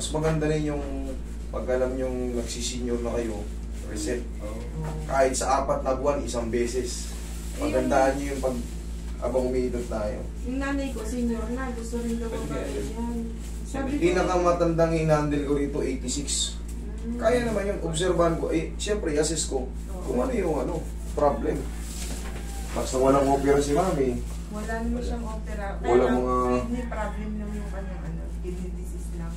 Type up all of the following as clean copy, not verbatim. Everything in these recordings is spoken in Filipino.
Mas maganda rin yung pag alam yung nagsisenior na kayo, reset. Kahit sa 4 na buwan, isang beses. Magandaan nyo yung pag abang umiidot tayo. Yung nanay ko, senior na, gusto rin daw magpapay yan. Sabi ko, Pinakamatandang in-handle ko rito, 86. Kaya naman yun, obserbahan ko. Eh, siyempre, assess ko kung ano yung problem. Basta walang opera si mami. wala naman siyang opera. Wala Kaya mga... kidney problem lang yung kidney disease lang.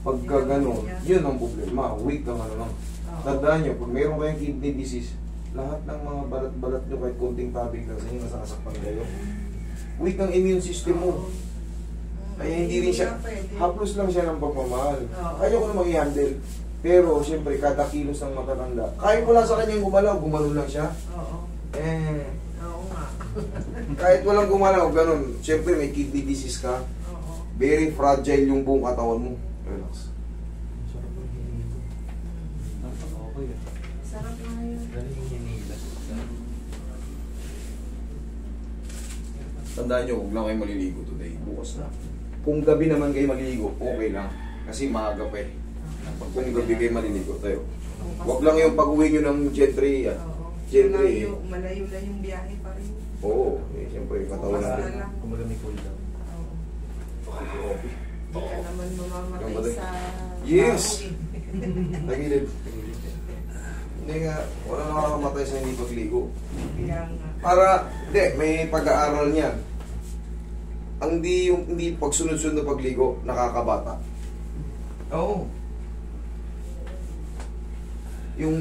Pagka gano'n, yun ang problema. Weak ang lang. Tandaan nyo, pag mayroon kayong kidney disease, lahat ng mga balat-balat nyo kahit konting tabig lang sa inyo, nasasakpan kayo. Weak ang immune system mo. Kaya hindi rin siya, haplos lang siya ng pagmamahal. Kaya ko na mag-i-handle. Pero, siyempre, kada kilos ng matatanda. Kahit wala sa kanyang gumalaw, gumalaw lang siya. Oo. Oo nga. Kahit walang gumalaw, ganun. Siyempre, may kidney disease ka. Oo. Very fragile yung buong katawan mo. Relax. Sarap na yun. Tandaan nyo, huwag lang kayo maliligo today. Bukas na. Kung gabi naman kayo maliligo, okay lang. Kasi maaga pa eh. Pag kung gabi kayo maliligo tayo. Huwag lang yung pag-uwi nyo ng Gentry. Gentry. Malayo na yung biyahe pa rin. Oo. Eh, siyempre, katawan natin. Kumaga may cool down. Hindi ka naman mamamatay sa... Yes! Nagilid. Hindi nga, wala nakakamatay sa hindi pagligo. Para, hindi, may pag-aaral niyan. Ang hindi pagsunod-sunod na pagligo, nakakabata. Oo. Yung,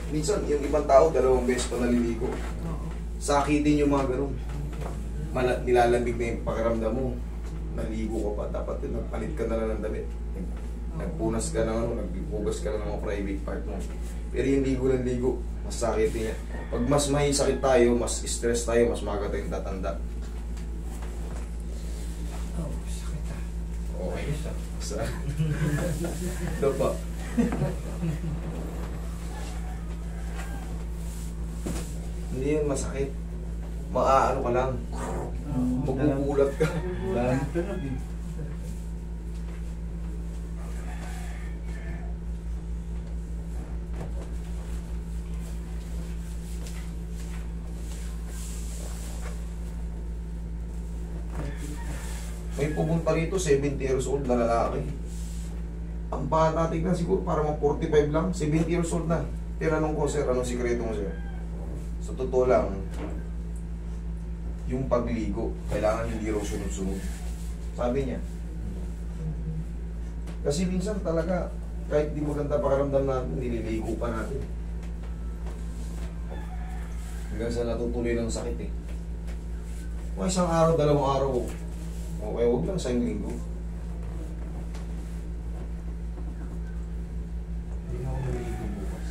minsan, yung ibang tao, 2 beses pa naliligo. Sakitin yung mga ganun. Nilalambig na yung pakiramdam mo. Naligo ka pa. Dapat yun, nagpalit ka na lang ng damit. Nagpunas ka ng naghugas ka ng mga private part mo. Pero yung ligo ng ligo, mas sakit niya. Pag mas may sakit tayo, mas stress tayo, mas maga tayong tatanda. Sakit ah. Okay. Sa... Ito pa. Hindi yun masakit. Maaano ka lang. Magugulat ka. May pumunta rito, 70 years old na lalaki. Ang bata tignan siguro para mga 45 lang, 70 years old na. Tinanong ko, sir, anong sikreto mo, sir? Sa totoo lang, yung pagligo, kailangan hindi raw sunod-sunod. Sabi niya. Kasi minsan talaga, kahit di maganda pakiramdam natin, nililigo pa natin. Hanggang sa natutuloy ng sakit eh. Kung isang araw, 2 araw, okay, huwag lang sa linggo. Hindi na ako naliligo bukas.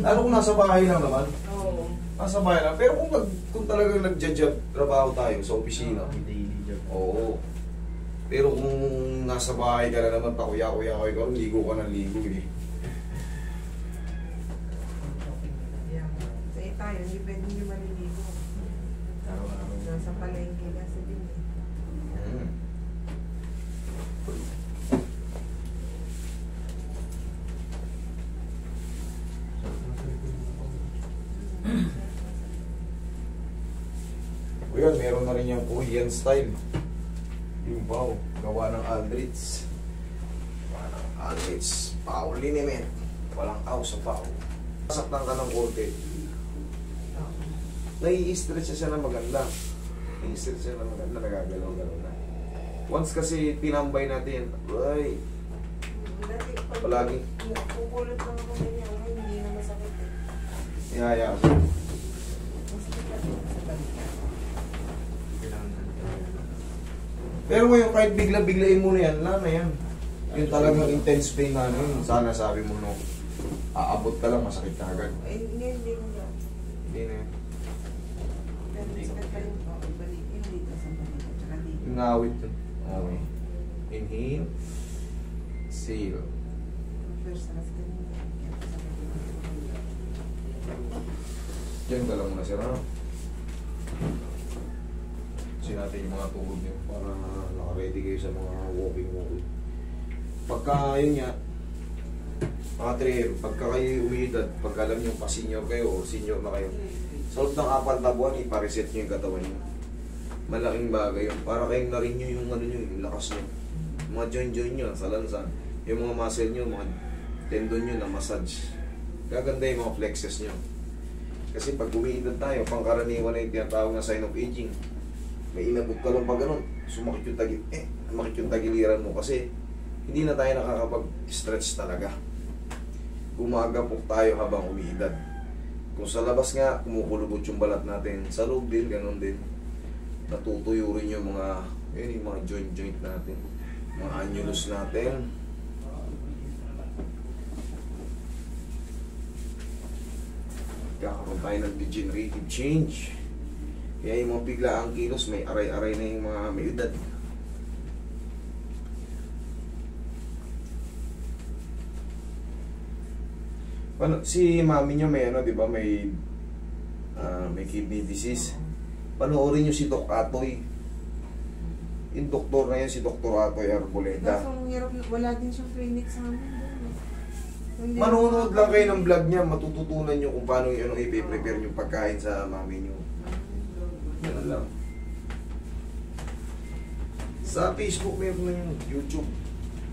Lalo kung nasa bahay lang naman. Oo. Nasa bahay lang. Pero kung talagang nag-job, trabaho tayo sa opisina. May daily job. Oo. Pero kung nasa bahay ka na naman, pakuya-kuya ka ikaw, ligo ka ng ligo eh. Sa tayo, hindi pwede nyo maliligo. Araw-araw. Nasa palengke kasi din eh. O yun, meron na rin yung Korean style. Yung bow, gawa ng Aldrich. Gawa ng Aldrich. Power liniment. Walang aw sa bow. Saktan ka ng konti. Nai-stretch siya na maganda. Nai-stretch siya na maganda. Nagagalaw-galaw na. Once kasi tinambay natin, ay, palagi. Pupulot lang ako ganyan. Hindi na masakit eh. Ihaya. Pero ngayon, kahit bigla-biglain mo na yan, wala na yan. Yung talagang intense pain namin, sana sabi mo no, aabot ka lang, masakit ka agad. Hindi na. Hindi na yan. Pero masakit pa rin po. Ibalik yun dito sa balik. At saka dito. Yung ngawit yun. Okay. Inhale. Exhale. First na kasi kanina. Diyan ka lang muna sir, ha? ayusin natin yung mga tuhod nyo para naka-ready kayo sa mga walking. Pagka yun nga, mga trainer, pagka kayo umidad, pagka alam nyo pa senior kayo o senior na kayo, sa loob ng 4 na buwan, ipareset nyo yung katawan nyo. Malaking bagay yun. Para kayong narin nyo yung, ano nyo, yung lakas nyo. Yung mga joint nyo, sa lansan. Yung mga muscle nyo, mga tendon nyo na massage. Gaganda yung mga flexes nyo. Kasi pag umiidad tayo, pangkaraniwan na yung tinatawag na sign of aging. May inabot ka lang pa ganun, sumakit yung makit yung tagiliran mo kasi hindi na tayo nakakapag-stretch talaga. Gumagapok tayo habang umiidad. Kung sa labas nga, kumukulubot yung balat natin. Sa loob din, ganun din. Natutuyo rin yung mga, yung mga joint natin. Mga annulus natin. Kakaroon tayo ng degenerative change. Kaya yung mga biglaang kilos, may aray-aray na yung mga may edad. Si mami niyo may ano, di ba, may kidney disease. Panoorin niyo si Doc Atoy. Yung doktor na yun, si Dr. Atoy Arboleda. Kaso ang hirap, wala din siyang clinic sa amin doon. Manonood lang kayo ng vlog niya, matututunan niyo kung paano yung i-prepare yung pagkain sa mami niyo. Yan lang. Sa Facebook meron na yung YouTube.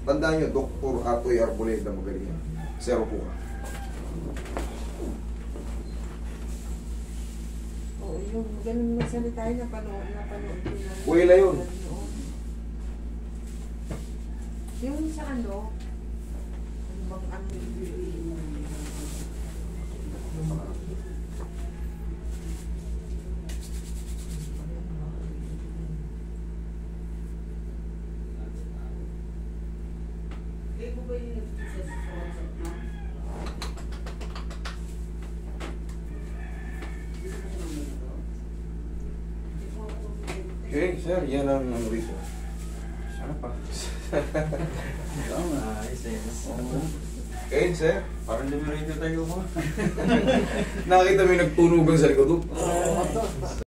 Tandaan niyo, Dr. Atoy Arboleda, magaling yan. 0 po ka. Oo, yung ganun magsalita na napanood ko na. Wala yun. Yung sa ano bang ano Okay, sir, yan ang ano rito. Sana pa. Oo nga, ayos eh. Okay, sir. Parang lumirito tayo mo. Nakita mo yung nagtunugan sa likod.